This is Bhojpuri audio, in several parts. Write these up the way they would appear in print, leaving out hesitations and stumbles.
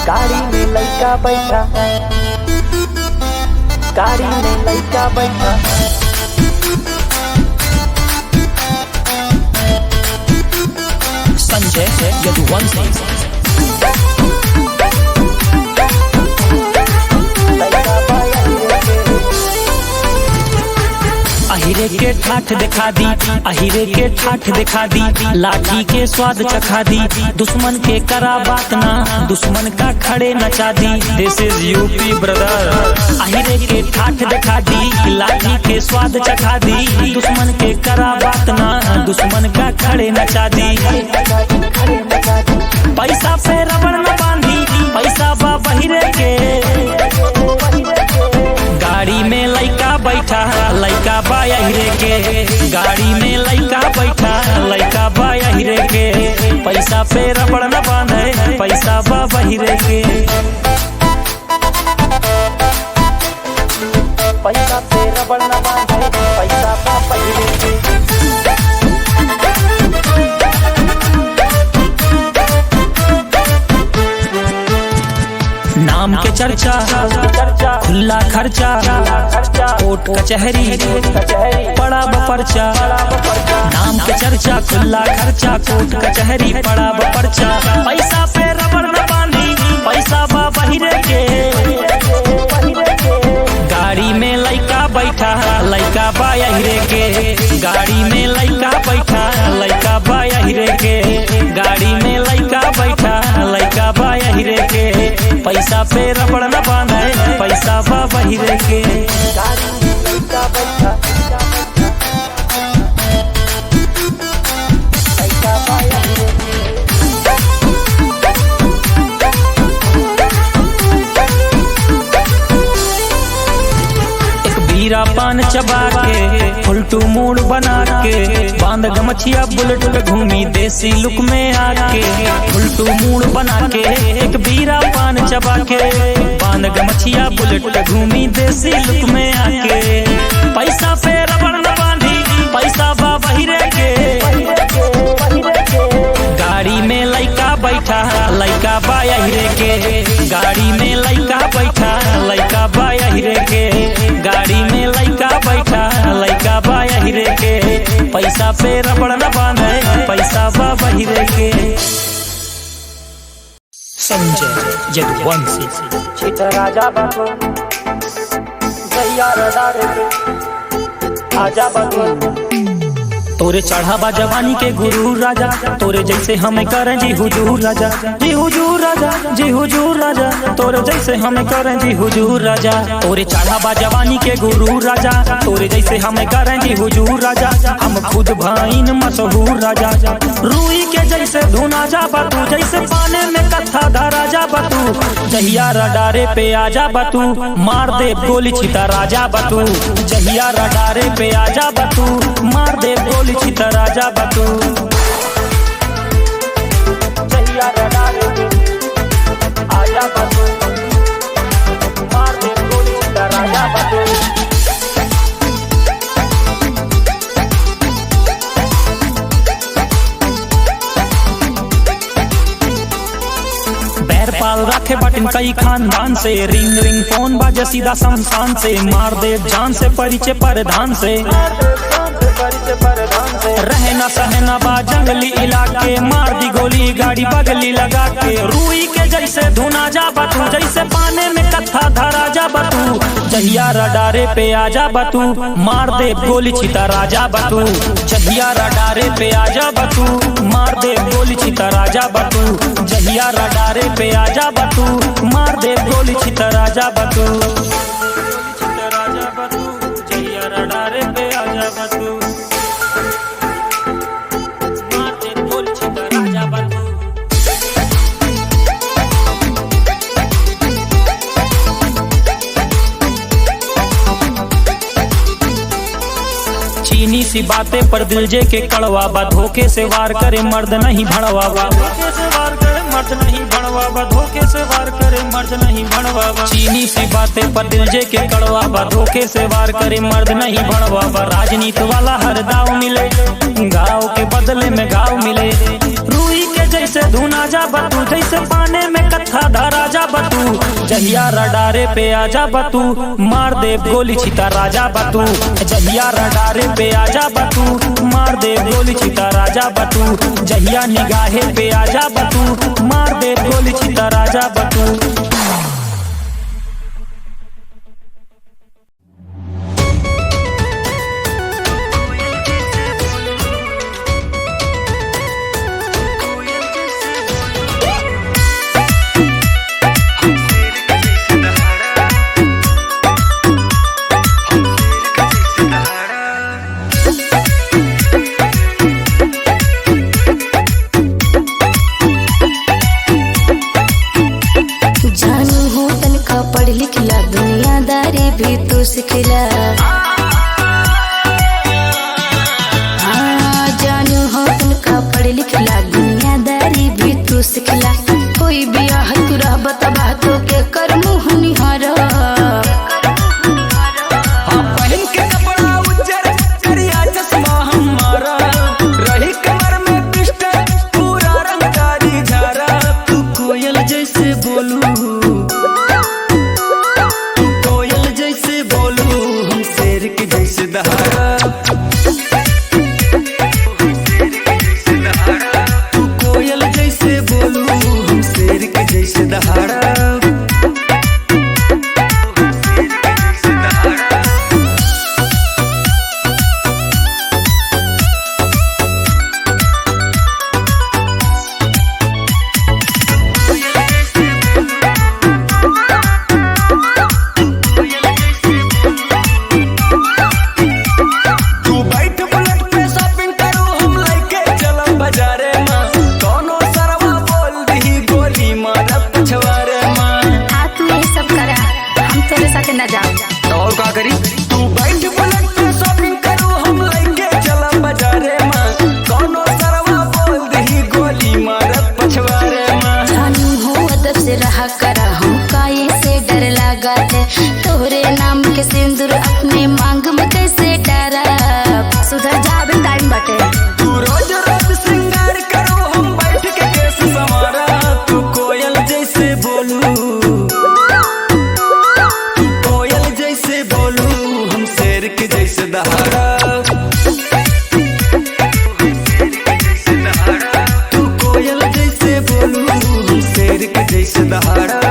गाड़ी में लड़का बैठा, गाड़ी में लड़का बैठा। संजय यदुवंशी। अहिरे के ठाठ दिखा दी, अहिरे के ठाठ दिखा दी, लाठी के स्वाद चखा दी, दुश्मन के करा बात ना, दुश्मन का खड़े नचा दी। दिस इज यूपी ब्रदर। अहिरे के ठाठ दिखा दी, लाठी के स्वाद चखा दी, दुश्मन के करा बात ना, दुश्मन का खड़े नचा दी। पैसा पे रबड़ न बांधी, पैसा बा बहिरे के। गाड़ी में लइका बैठा, लइका बा अहिरे के। गाड़ी में लइका बैठा, लइका बा अहिरे के। पैसा पे रबड़ न बांधे, पैसा बा बहिरे के। पैसा पे रबड़ न बांधे, पैसा बा बहिरे के। नाम के चर्चा, खुला खर्चा, कोर्ट कचहरी पड़ा बपर्चा। नाम के चर्चा, खुला खर्चा, कोर्ट कचहरी पड़ा बपर्चा। पैसा पे रबड़ न बांधी, पैसा बा बहिरे के। गाड़ी में लइका बैठा, लइका बा अहिरे के। गाड़ी में लइका बैठा, लइका बा अहिरे के। गाड़ी में लइका बैठा, लइका बा अहिरे के। पैसा पे रबड़ न बांधे, पैसा बा बहिरे के। गाड़ी में लड़का बैठा, पैसा बा अहिरे के। बीरा पान चबा के, उल्टू मूड बना के, बांध गमछिया बुलेट पे घूमी देसी लुक में आके। उल्टू मूड बना के, एक बीरा पान चबा के, बांध गमछिया बुलेट पे घूमी देसी लुक में आके। पैसा पे रबड़ न बांधी, पैसा बा बहिरे के। गाड़ी में लइका बैठा, लइका बा अहिरे के। गाड़ी में लइका बैठा, लइका बा अहिरे के। गाड़ी में लइका बैठा, लइका बा अहिरे के। पैसा पे रबड़ न बांधे, पैसा बा बहिरे के। संजय यदुवंशी। छित राजा बाबू भैया रडारे के आजा बाबू। तोरे चढ़ा बा जवानी के गुरु राजा, तोरे जैसे हमें करें जी हुजूर राजा। जी हुजूर राजा, जी हुजूर राजा, तोरे जैसे हमें करें जी हुजूर राजा। तोरे चढ़ा बा जवानी के गुरु राजा, तोरे जैसे हमें करें जी हुजूर राजा। हम खुद भाईन मशहूर राजा। रूई के जैसे धुना जा बतू, जैसे पाने में कथा धरा जा बतू। जहिया रडारे पे आजा बतू, मार दे गोली छिता राजा बतू। जहिया रडारे पे आजा बतू, मार दे गोली छिता राजा बतू। जहिया रडारे पे आजा बतू, मार दे गोली छिता राजा बतू। पाल रखे बटन कई खानदान से, रिंग रिंग फोन बाजे सीधा शमशान से। मार दे जान से परिचय परधान से, रहना सहना बा जंगली इलाके। मार दी गोली गाड़ी बगली लगा के। रूई के जैसे धुना जा बतू, जैसे पाने में कथा धरा जा बतू। जहिया रडारे पे आजा बतू, मार दे गोली छिता राजा बतू। जहिया रडारे पे आजा बतू, मार दे गोली छिता राजा बतू। जहिया रडारे पे आजा बतू, मार दे गोली छिता राजा बतू। जहिया रडारे पे आजा बतू, मार दे गोली छिता राजा बतू। चीनी सी बातें पर दिल जे के कड़वा बा। धोखे से वार करे मर्द नहीं भड़वा बा। धोखे से वार करे मर्द नहीं भड़वा बा। धोखे से वार करे मर्द नहीं भड़वा बा। चीनी सी बातें पर दिल जे के कड़वा बा। धोखे से वार करे मर्द नहीं भड़वा बा। राजनीति वाला हर दाव मिले, गाँव के बदले में गाँव मिले। रूई के जैसे धुना जा बतू, जैसे पाने में कथा धरा जा बतू, जहिया रडारे पे आजा बतू, मार दे गोली छिता राजा बतू। जहिया रडारे पे आजा बतू, मार दे गोली छिता राजा बतू। जहिया निगाहे पे आजा बतू, मार दे गोली छिता राजा बतू। सिखला हाँ जानू हो तुमका पढ़ लिखला दुनियादारी भी तू सिखला। कोई बियाह तू रह बतबा तो के कर मुँह निहारा पहन के कपड़ा उज्जर करिया चश्मा हमारा रही कमर में पिस्टल पूरा रंगदारी झारा। तू कोयल जैसे बोलू दहाड़ा तू कोयल जैसे बोलू हम शेर के जैसे दहाड़ा। तू बैठ बुलेट पे शॉपिंग करू हम लइके चलम बाजारे में कोनो सरवा बोल दही गोली मारत पछवारे में। जानू हो अदब से रहा करा हम काये से डर लगा है तोहरे नाम के सिंदूर अपने मांग में कैसे डरा सुधर जाबे टाइम बटे। तू रोज रोज श्रृंगार करू हम बैठ के केस संवारा। तू कोयल जैसे बोलू जैसे दहाड़ा तू कोयल जैसे बोलू हम शेर के जैसे दहाड़ा।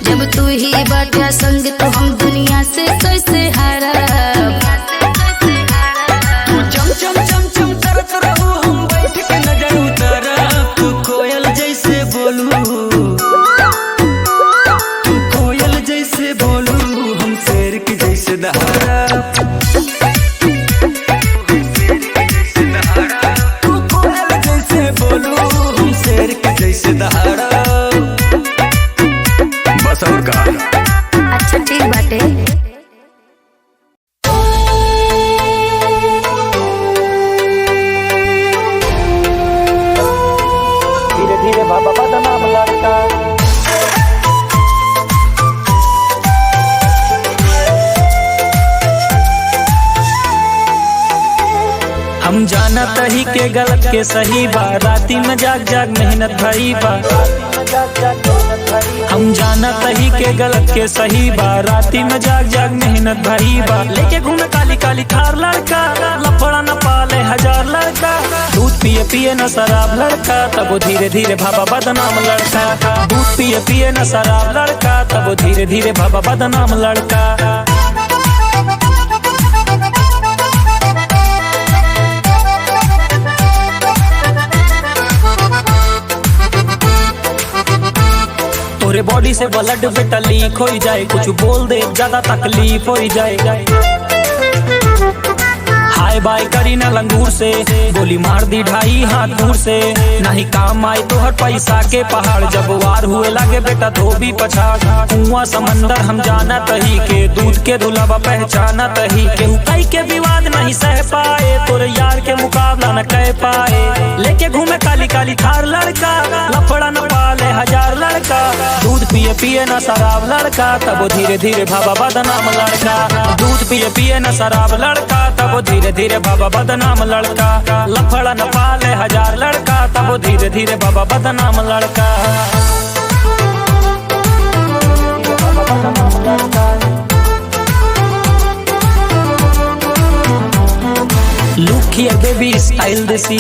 जब तू ही बाटा संग तो हम दुनिया से कैसे हारा। तू चम चम चम चम करत रहू हम बैठ के नजर उतारा। तू कोयल जैसे बोलू तू कोयल जैसे बोलू हम शेर के जैसे दहाड़ा। तू कोयल जैसे बोलू हम शेर के जैसे दहाड़ा। बस और का अच्छा ठीक बाटे। धीरे धीरे बाबा बदनाम लड़का। हम जाना तही के गलत के सही बा, राती में जाग जाग मेहनत भरी बा। हम जाना तही के गलत के सही बा, राती में जाग जाग मेहनत भरी बा। लेके घूमे काली काली थार लड़का, लफड़ा न पाले हजार लड़का। दूध पिए पिए न शराब लड़का, तब धीरे धीरे भाबा बदनाम लड़का। दूध पिए पिए न शराब लड़का, तब धीरे धीरे भाबा बदनाम लड़का। तोरे बॉडी से ब्लड बेटा लीक हो जाए, कुछ बोल दे ज्यादा तकलीफ हो जाए। हाय बाय करी ना लंगूर से, गोली मार दी 2.5 हाथ दूर से। नहीं काम आए तो हर पैसा के पहाड़, जब वार हुए लगे बेटा धोबी पछाड़। कुआं समंदर हम जाना तही के, दूध के दुलाबा पहचाना तही के। कई के विवाद नहीं सह पाए, तोरे यार के मुकाबला न कह पाए। लेके घूमे काली काली थार लड़का, लफड़ा न पाले 1000 लड़का। दूध पिए पिए न शराब लड़का, तब धीरे धीरे भाबा बदनाम लड़का। दूध पिए पिए न शराब लड़का, तब धीरे धीरे बाबा बदनाम लड़का। लफड़ा न पाले 1000 लड़का, तब धीरे धीरे बाबा बदनाम लड़का। Look here baby style देसी,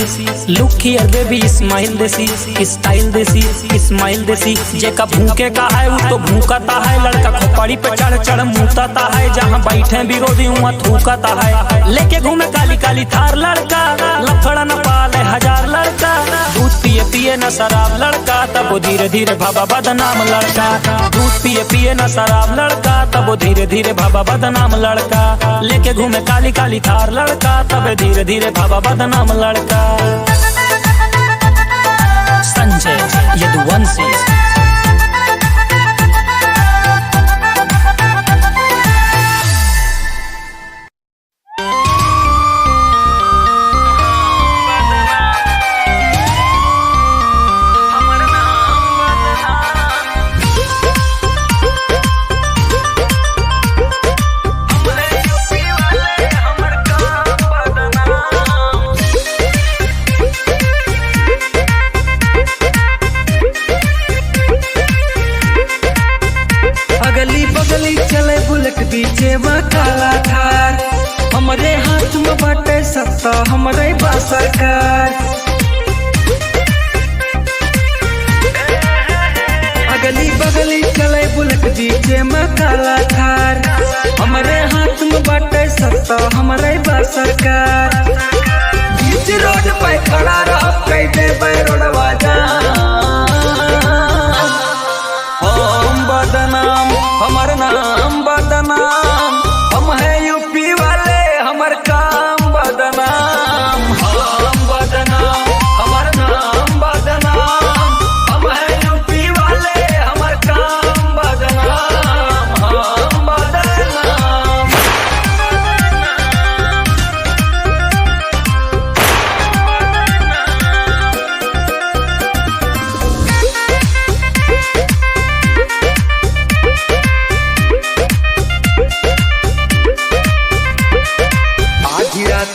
look here baby smile देसी, स्टाइल देसी स्माइल देसी। जेका भूखे का है वो तो भूखता है, लड़का खोपड़ी पे चढ़ चढ़ मुताता है। जहाँ बैठे विरोधी वहाँ थूकता है। लेके घूमे काली काली थार लड़का, लफड़ा न पाले 1000 लड़का। दूध पिए पिए न शराब लड़का, तब धीरे धीरे बाबा बदनाम लड़का। दूध पिए पिए न शराब लड़का, तब धीरे धीरे बाबा बदनाम लड़का। लेके घूमे काली काली थार लड़का, तब धीरे धीरे बाबा बदनाम लड़का। संजय यदुवंशी। काला थार हमरे हाथ में बाटे सत्ता, हमरे बा सरकार। अगली बगली चले बुलेट बीचे में काला थार, हमरे हाथ में बाटे सत्ता, हमरे बा सरकार। बीच रोड पे खड़ा रह कई दे रोडवा हम बदनाम, हमर नाम बदनाम। हम है यूपी वाले, हमर काम बदनाम। हम बदनाम, हमर नाम बदनाम। हम है यूपी वाले, हमर काम बदनाम। हम बदनाम।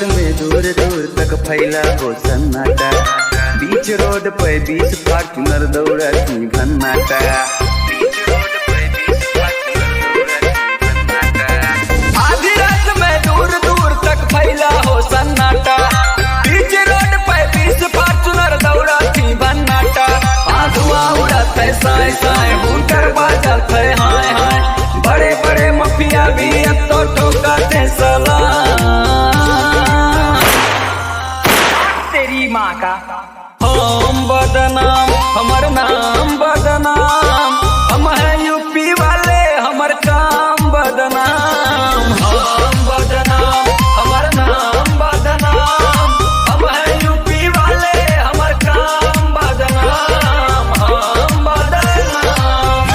में दूर दूर तक फैला हो सन्नाटा, बीच रोड पे 20 फॉर्च्यूनर दौड़ती भन्नाटा। आधी रात में दूर दूर तक फैला हो सन्नाटा, बीच रोड पे 20 फॉर्च्यूनर दौड़ती भन्नाटा। धुआं उड़ाते साए साए बूटर बाजते हाय हाय, बड़े बड़े मफिया भी अब तो ठोकाते सलाम। माँ का हम बदनाम, हमर नाम बदनाम। हम है यूपी वाले, हमर काम बदनाम। हम बदनाम, हमर नाम बदनाम। हम है यूपी वाले, हमर काम बदनाम। हम बदनाम।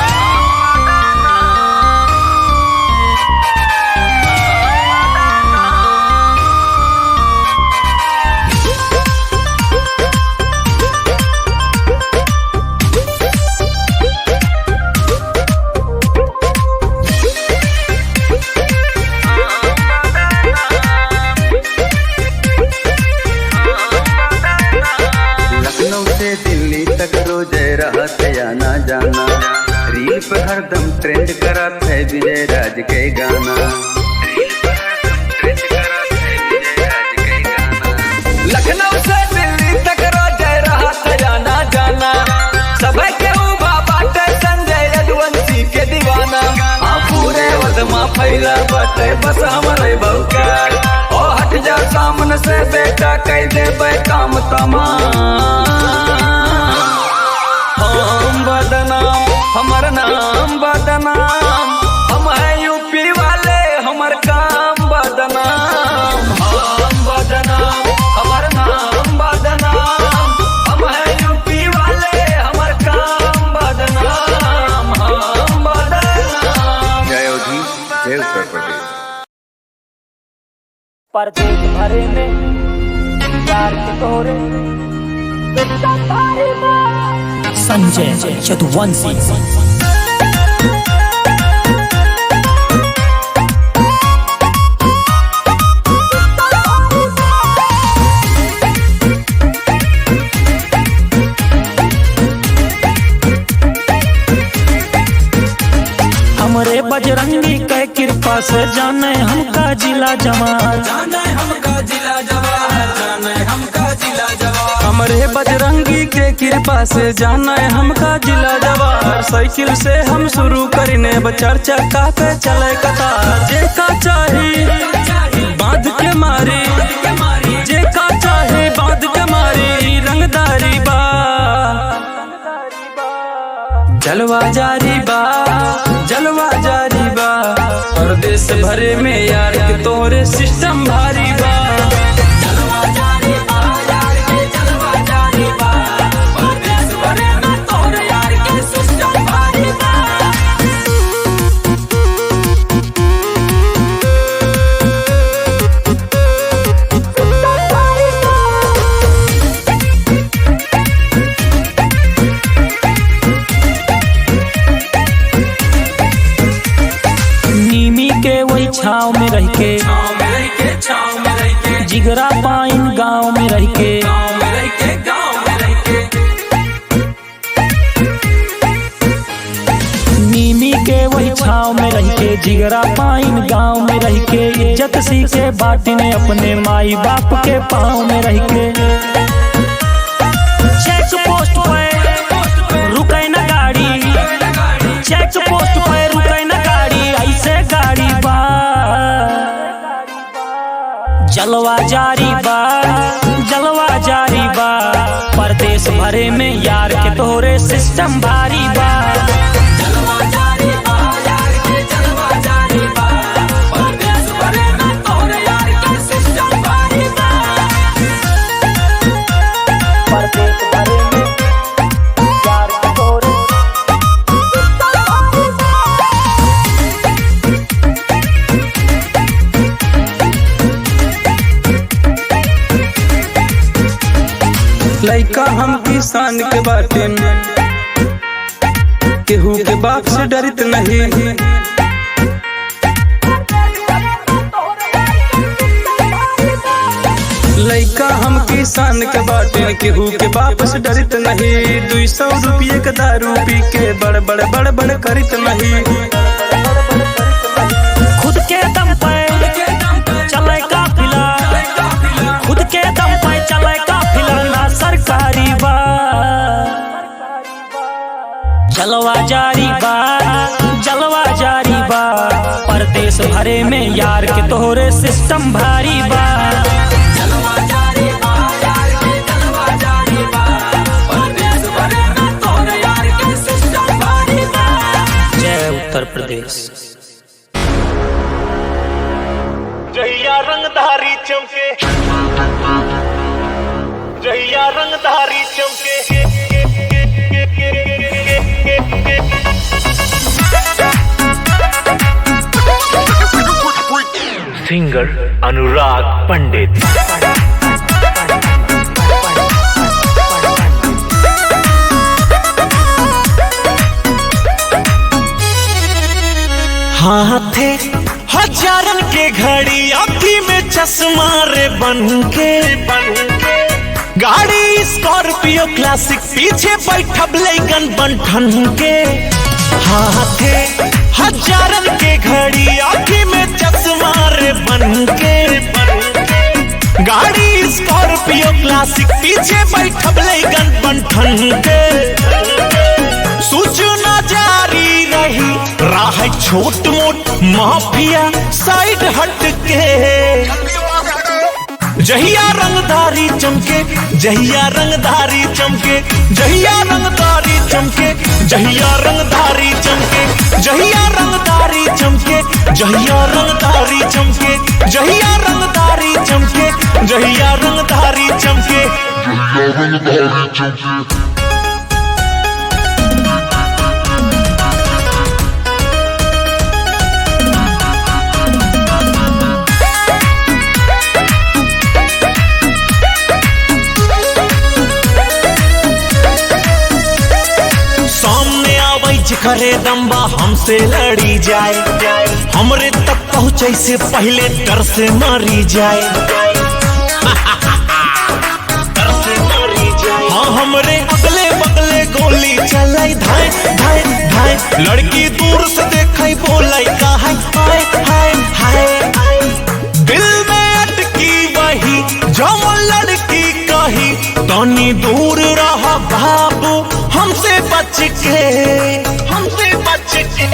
आना जाना रील पे हरदम ट्रेंड करत है विजय राज के गाना। लखनऊ से दिल्ली तक रोज रहा जाना जाना, सब के बाटे संजय यदुवंशी के दीवाना। पूरे वदमा फैला बटे बस हमारे भौकाल, ओ हट जा सामने से बेटा कह दे काम तमाम। हम बदनाम, हमर नाम नाम बदनाम। हम है यूपी वाले हमर काम बदनाम। हम बदनाम हमर नाम बदनाम। हम है यूपी वाले हमर काम बदनाम। हम बदनाम। जय योगी जय उत्तर प्रदेश। परदेश भरे में यार के तोरे संजय चतुवंशी। हमरे बजरंगी के कृपा से जाने हमका जिला जवान। हमरे बजरंगी के कृपा से जाना है हमका जिला जवार। साइकिल से हम शुरू करने बचर चक्का पे चले कतार। जे का चाही बांध के मारी, जे का चाहे बांध के मारी। रंगदारी बा जलवा जारी बा, जलवा जारी बा। परदेश भरे में यार के तोरे सिस्टम भारी बा। जलवा जारी बा यार के जलवा जारी बा। परदेश भरे में तोरे यार के सिस्टम भारी बा। छाव में रह के जिगरा पाइन गाँव में रह के नीमी के वही छाव में रह के जिगरा पाइन गाँव में रह के इज्जत सीखे बाटने अपने माई बाप के पाँव में रह के चेक पोस्ट पे रुके न गाड़ी, चेक पोस्ट पे रुके न गाड़ी। ऐसे गाड़ी बा जलवा जारी बा, जलवा जारी बा। परदेश भरे में यार के तोरे सिस्टम भारी बा। जलवा जारी बा यार के जलवा जारी बा। परदेश भरे में तोरे यार के सिस्टम भारी बा। परदेश भरे में यार के तोरे लइका हम किसान के बाटे केहू के बाप से डरित नहीं। लइका हम किसान के बाटे केहू के बाप से डरित नहीं। 200 रुपये के दारू पी के बड़ बड़ बड़ बड़ करित नहीं। खुद के दम पे चले काफिला, खुद के दम पे चले काफिला। ना सरकारी बा जलवा जारी बा, जलवा जारी बा। परदेश भरे में यार के तोरे सिस्टम भारी बा। जलवा जारी बा यार के जलवा जारी बा। परदेश भरे में तोरे यार के सिस्टम भारी बा। जय उत्तर प्रदेश। जहिया रंगधारी चमके, जहिया रंगधारी चमके। सिंगर अनुराग पंडित। हाथे हजारन के घड़ी अभी में चश्मा रे बन के गाड़ी स्कॉर्पियो क्लासिक पीछे बैठब लेगन बंठन के। हाथे हजारन के घड़ी आँखी में चश्मा रे बन के गाड़ी स्कॉर्पियो क्लासिक पीछे बैठब लेगन बंठन के। सूचना जारी रही राह छोट मोट माफिया साइड हट के जहिया रंगधारी चमके, जहिया रंगधारी चमके, जहिया रंगधारी चमके, जहिया रंगधारी चमके, जहिया रंगधारी चमके, जहिया रंगधारी चमके, जहिया रंगधारी चमके, जहिया रंगधारी चमके, जहिया रंगधारी चमके। करे दम्बा हमसे लड़ी जाए, हमरे तक पहुँचे से पहले डर से मारी जाए। डर से मारी जाए। हाँ हमरे अगले बगले गोली चलाई धाए धाए धाए। लड़की दूर से देखई बोलाई का हाय हाय हाय हाय। दिल में अटकी वही जो लड़की कही, तनी दूर रहा बाबू हमसे बच के, हमसे बच के।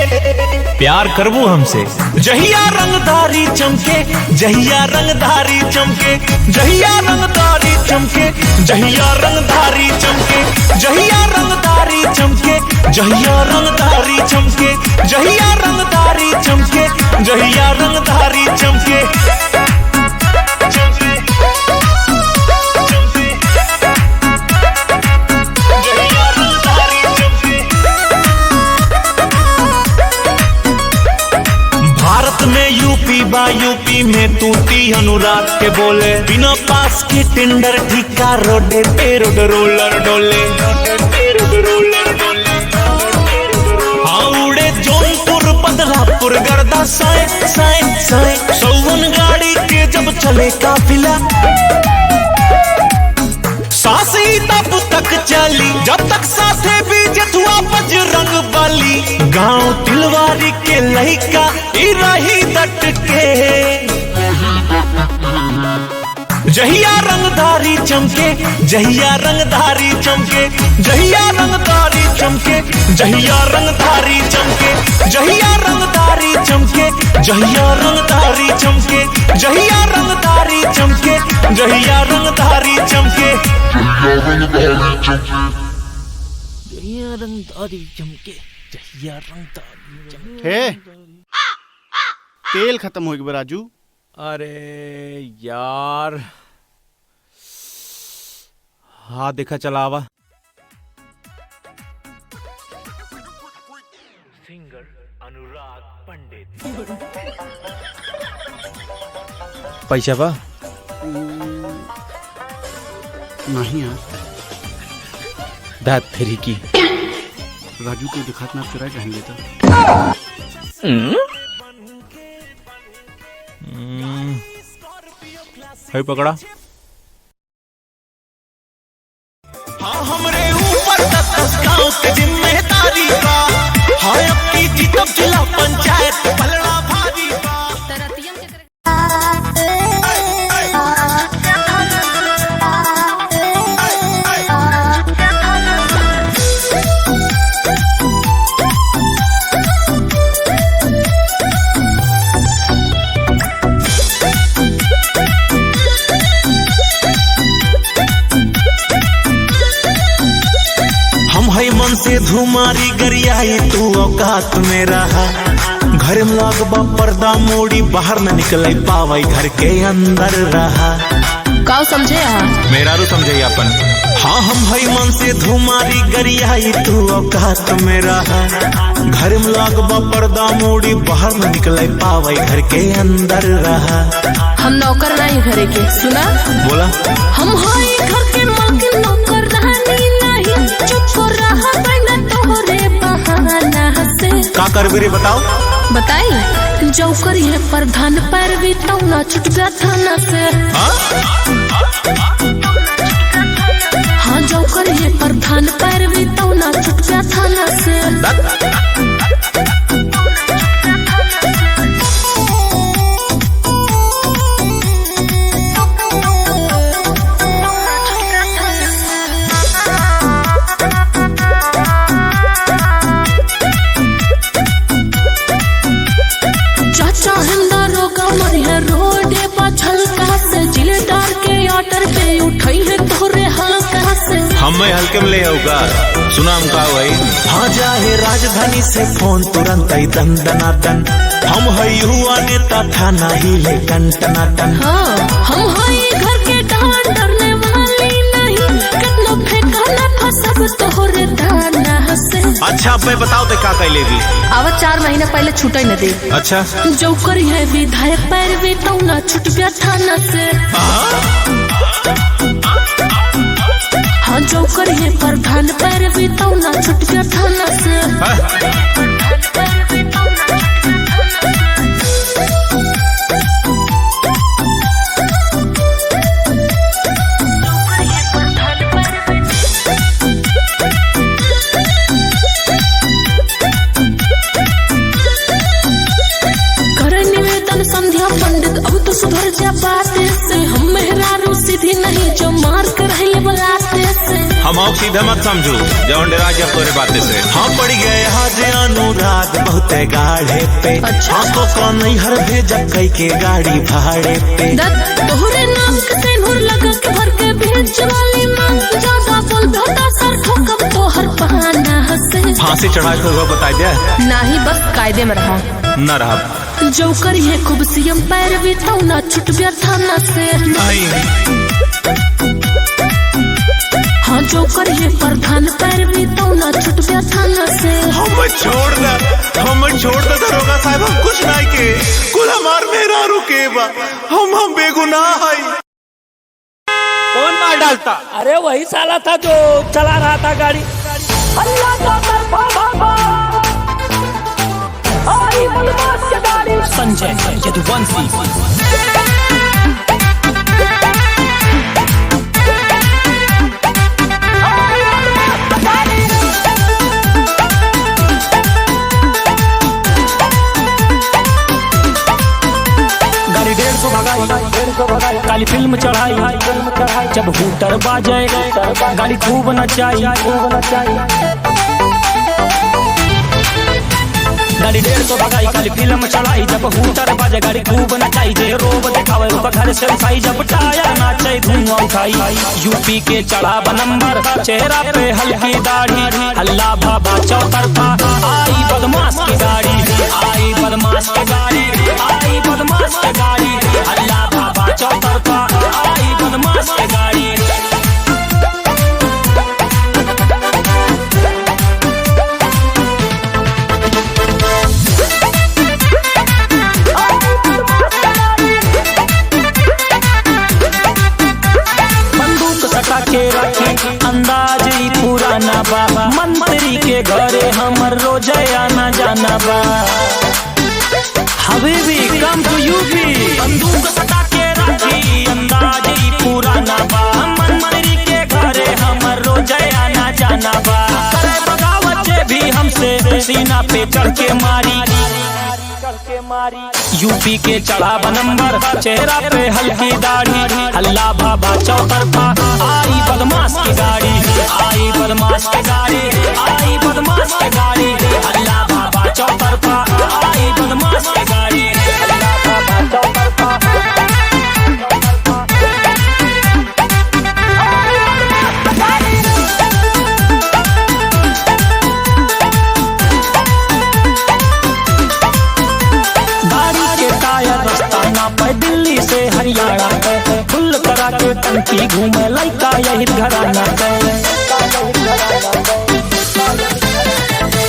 प्यार करबू हमसे। जहिया रंगधारी चमके, जहिया रंगधारी चमके, जहिया रंगधारी चमके, जहिया रंगधारी चमके, जहिया रंगधारी चमके, जहिया रंगधारी चमके, जहिया रंगधारी चमके, जहिया रंगधारी चमके। यूपी में तूती अनुराग के बोले, बिना पास के टेंडर ठिका रोडे पे रोड रोलर डोले। हाँ उड़े जौनपुर बदलापुर गर्दा साए साए साए। सौवन गाड़ी के जब चले काफिला, सासी तब तक चली जब तक साथे भी जथुआ बजरंग बली। गांव तिलवारी के लइका रही डट के। जहिया रंगधारी चमके, जहिया रंगधारी चमके, जहिया रंगधारी चमके, जहिया रंगधारी चमके, जहिया रंगधारी चमके, जहिया रंगधारी चमके, जहिया रंगधारी चमके, जहिया रंगधारी चमके, जहिया रंगधारी चमके, जहिया रंगधारी चमके, जहिया रंगधारी चमके। तेल खत्म हो गया राजू। अरे यार, हाँ देखा चलावा। सिंगर अनुराग पंडित। पैसा बा नहीं यार, दाद फेरी की राजू को दिखात ना फिरा कहने लेता। है पकड़ा। हाँ हमरे ऊपर 10 गांव के जिम्मेदारी बा। हाँ अब की जीतब जिला पंचायत पलड़ा भारी बा। मन से धुमारी गरियाई तू औकात में रहा। घर में लगबा पर्दा मोड़ी, बाहर न निकले पावई घर के अंदर रहा। का समझे आप? मेरा रू समझे अपन। हाँ हम हई मन से धुमारी गरियाई तू औकात में रहा। घर में लगबा पर्दा मोड़ी, बाहर न निकले पावई घर के अंदर रहा। हम नौकर नहीं घरे के, सुना बोला। हम हई घर के मालकिन नौकर रहनी नहीं, चुप रहा बिना तोहरे बहाना से। का करबे रे बताओ। बताई जो करिए प्रधान पर भी तो ना छूट गया थाना से। हाँ जो करिए प्रधान पर भी तो ना छूट गया थाना से। रोडे पर छलका से जिले डार के हमें हल्के में ले होगा सुना हम का भाई। हाँ जाहे राजधानी से फोन तुरंत आई दन दनादन, हम हई हुआ नेता था नहीं ले टन। हाँ हम हाई घर के डांड डरने वाली नहीं, कितना फेंकाना फसब तोहरे दाना से। अच्छा अब बताओ तो का कैलेगी। अब 4 महीने पहले छूटे न दे। अच्छा जो करी है विधायक पैरवी तो ना छूट गया थाना से। हाँ जो करी है प्रधान पैरवी तो ना छूट गया थाना से। संध्या पंडित अब तो सुधर जा बातें से, हम मेहरारू सीधी नहीं जो मार कर रही बुलाते से। हम आप सीधा मत समझो जौन डरा जब तोरे बातें से। हम पड़ गए आज अनुराग बहुत गाढ़े पे। अच्छा। आपको कौन नहीं हर भेजा कई के गाड़ी भाड़े पे। तोहरे नाम के सिंदूर लगा के भर के भेज वाली मांग, ज्यादा बोल बेटा सर ठोकब तोहर बहाना से। फांसी चढ़ा के वो बता दिया नहीं बस कायदे में रहा न रहा। जो करी है खूब सीएम पैरवी तो ना छूट गया थाना से। नहीं हाँ जो करी है प्रधान पैरवी तो ना छूट गया थाना से। हम छोड़ दे दरोगा साहब, हम कुछ नहीं के कुल हमार मेरा रुके बा, हम बेगुनाह है। कौन मार डालता? अरे वही साला था जो चला रहा था गाड़ी। अल्लाह का संजय यदुवंशी। गाड़ी 150 भगाई, काली फिल्म चढ़ाई, जब हूटर बाजे गाड़ी खूब नचाई। गाड़ी 150 भगाई, काली फिल्म चढ़ाई, जब हूटर बाजे गाड़ी खूब नचाई। जे रोब दिखावे ऊपर घर से उठाई, जब टायर नाचे धुआं उठाई। यूपी के चढ़ा नंबर, चेहरा पे हल्की दाढ़ी, हल्ला भाभा चौतरफा। आई बदमाश की गाड़ी, आई बदमाश की गाड़ी, आई बदमाश की गाड़ी, हल्ला भाभा चौतरफा। आई बदमाश की गाड़ी। के रखी अंदाज ही पुराना बा, मंत्री के घरे हमर रोज आना जाना बा। हबीबी कम टू यूपी, बंदूक सटा के रखी अंदाज ही पुराना बा, मंत्री के घरे हमर रोज आना जाना बा। करे बगावत भी हमसे सीना पे चढ़ के मारी। यूपी के चढ़ा नंबर, चेहरा पे हल्की दाढ़ी, हल्ला भाभा चौतरफा। आई बदमाश की गाड़ी, आई बदमाश की गाड़ी, आई बदमाश की गाड़ी, हल्ला भाभा चौतरफा। आई बदमाश की गाड़ी, हल्ला भाभा चौतरफा। दिल्ली से हरियाणा फुल करा के टंकी घूमे लड़का यही घराना।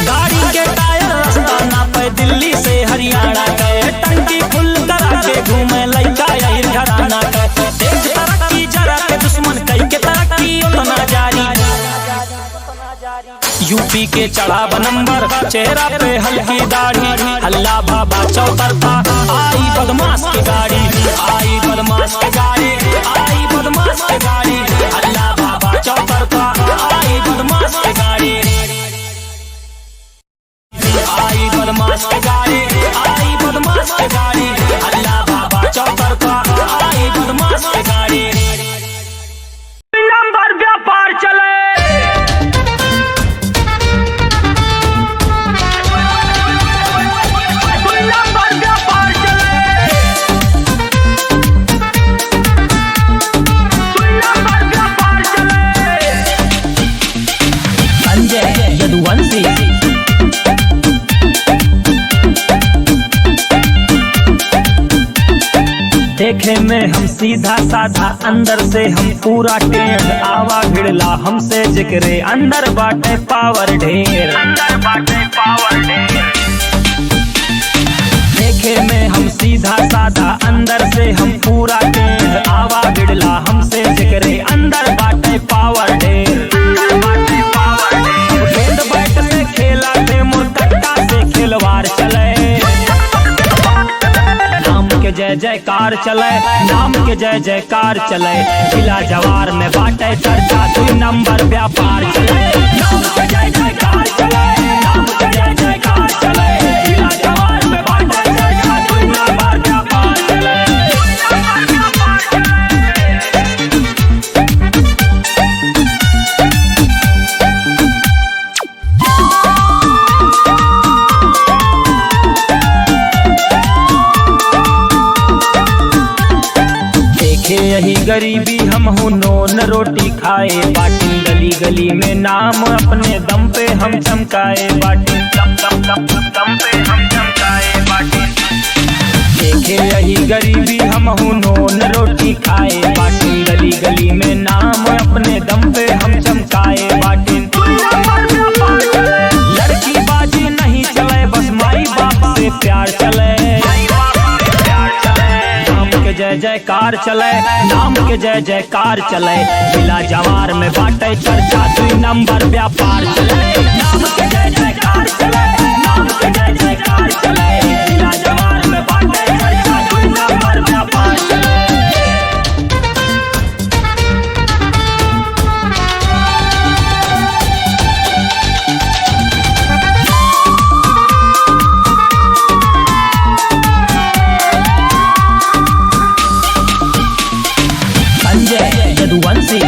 गाड़ी के टायर रास्ता ना पे दिल्ली से हरियाणा गए, टंकी फुल करा के घूमे लड़का यही घराना। देख तरक्की जरा के दुश्मन कई के तरक्की उतना जारी। यूपी के चढ़ा नंबर, चेहरा पे हल्की दाढ़ी, हल्ला भाभा चौतरफा। आई बदमाश की गाड़ी, आई बदमाश की गाड़ी, आई बदमाश की गाड़ी, हल्ला भाभा चौतरफा। आई बदमाश की गाड़ी, आई बदमाश की गाड़ी, आई बदमाश की गाड़ी, हल्ला भाभा चौतरफा। आई बदमाश की गाड़ी। नंबर व्यापार चले, देखे में हम सीधा साधा, अंदर से हम पूरा टेढ़, आवा भिड़ला हमसे जिक्रे, अंदर बाटे पावर ढेर, अंदर बाटे पावर ढेर। देखे में हम सीधा साधा, अंदर से हम पूरा टेढ़, आवा भिड़ला हमसे जिक्रे, अंदर बाटे पावर ढेर, अंदर बाटे पावर ढेर। गेंद बैट से खेला थे मुरकट्टा से खिलवाड़ चले, नाम के जय जयकार चले, नाम के जय जयकार चले, जिला जवार में बाटे चर्चा, 2 नंबर व्यापार चले, नाम के जय जयकार चले, नाम के जय जयकार चले, जिला जवार में बाटे चर्चा, 2 नंबर व्यापार चले। यही गरीबी हम हूँ नोन रोटी खाए, बाटी गली गली में नाम अपने दम पे हम चमकाए, बाटी दम पे हम चमकाए बाटी। देखे यही गरीबी हम हूँ नोन रोटी खाए, बाटी गली गली में नाम अपने दम पे हम चमकाए, बाटी। लड़की बाजी नहीं चले, बस माई बाप से प्यार चले, जय जयकार चले, नाम के जय जयकार चले, जिला जवार में बाटे चर्चा, 2 नंबर व्यापार चले, नाम के जय जयकार चले, नाम के जय जयकार चले, जिला जवार में बाटे चर्चा, 2 नंबर व्यापार चले। यदुवंशी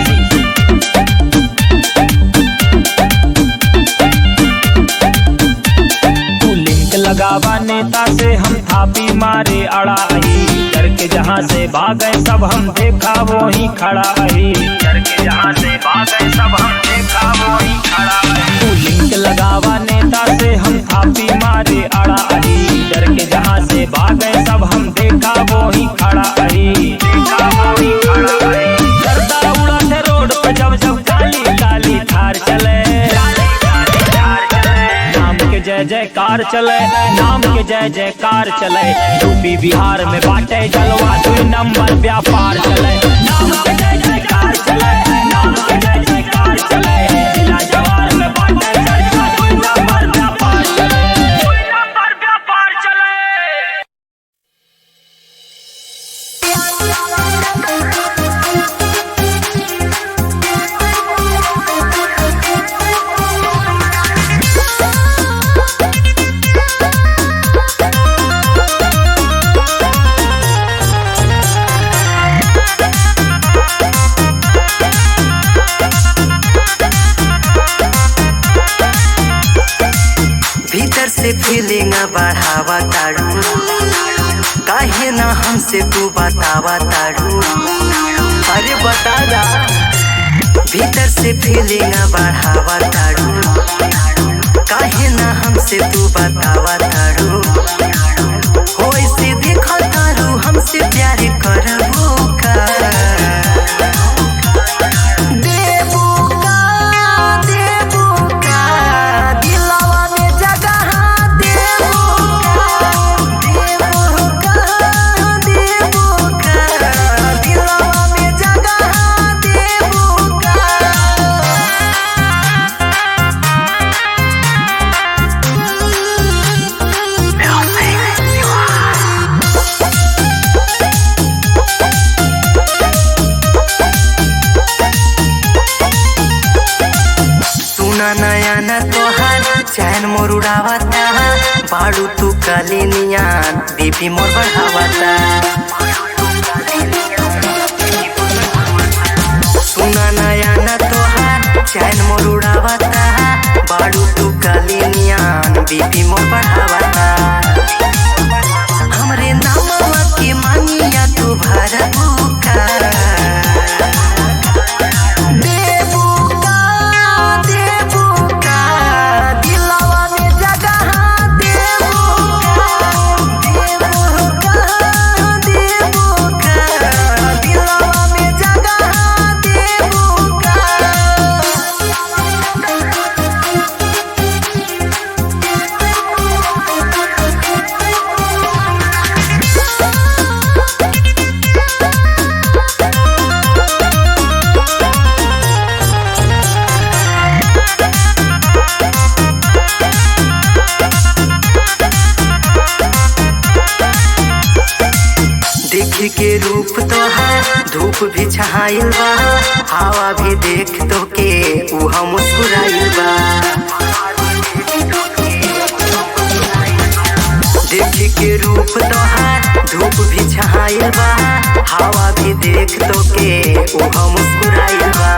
तू लिंक लगावा नेता से, हम थापी मारे अड़ाई, डर के जहाँ से भागे सब हम देखा वो ही खड़ा ही, डर के जहाँ से भागे सब हम देखा वो ही खड़ा ही। तू लिंक लगावा नेता से, हम थापी मारे अड़ाई, डर के जहाँ से भागे सब हम देखा वो ही खड़ा ही, देखा वो ही खड़ा ही। जब जब काली काली थार चले, नाम के जय जयकार चले, नाम के जय जयकार चले, यूपी बिहार में बाटे जलवा, 2 नंबर व्यापार चले, नाम के जय जयकार चले, नाम के जय जयकार चले, जिला जवार में बाटे चर्चा, 2 नंबर व्यापार चले, 2 नंबर व्यापार चले। भीतर से फीलिंग बढ़ावा तारू, काहे ना हमसे तू बतावा तारू, अरे बता जा। भीतर से फीलिंग बढ़ावा तारू, काहे ना हमसे तू बतावा तारू, हो ऐसे देखा तारू हमसे प्यार करबो का, नया न तोहार चैन मोर उड़ावता, बाड़ू तू काली नियान बीपी मोर बढ़ावता, सुना नया न तोहार चैन मोर उड़ावता, बाड़ू तू काली नियान बीपी मोर बढ़ावता, हमरे नामवा के मांगिया तू भरबू का, देखी के रूप तोहार धूप भी छहाइल बा हवा भी देख तो के उहा मुस्कुराइल बा देखी के रूप तोहार धूप भी छहाइल बा हवा भी देख तो के उहा मुस्कुराइल बा